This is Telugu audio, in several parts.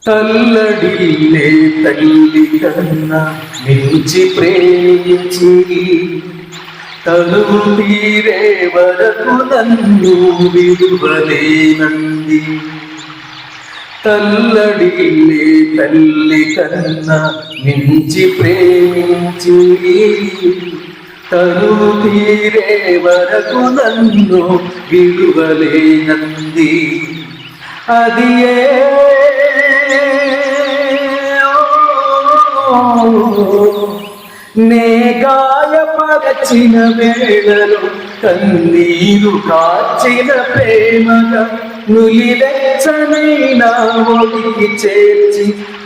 తల్లడిల్లే తల్లి కన్నా మించి ప్రేమించి తనువు తీరే వరకు నన్ను విడువలేనంది. తల్లడిల్లే తల్లి కన్నా మించి ప్రేమించి తనువు తీరే వరకు నన్ను విడువలేనంది. అది నే గాయపరచిన వేళలో కన్నీరు కాచిన ప్రేమగా నులివెచ్చనైనా ఒడికి చేర్చి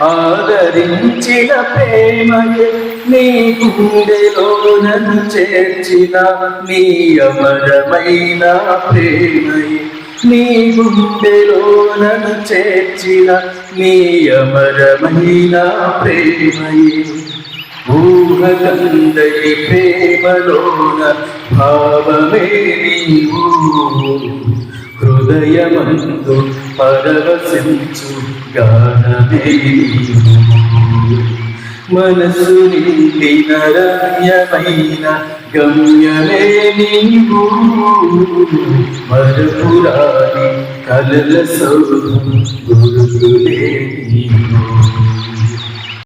ఆదరించిన ప్రేమయే నీ గుండెలో నన్ను చేర్చిన నీ అమరమైన ప్రేమయే నీ గుండెలో నన్ను చేర్చిన నీ అమరమైన ప్రేమయే. ఊహకందరి ప్రేమలోన భావమే నీవు హృదయమందు పరవశించు గానమే నీవు. మనసు నిండిన రమ్యమైన గమ్యమే నీవు మరపురాని కలల సౌధం గురుతులే నీవు.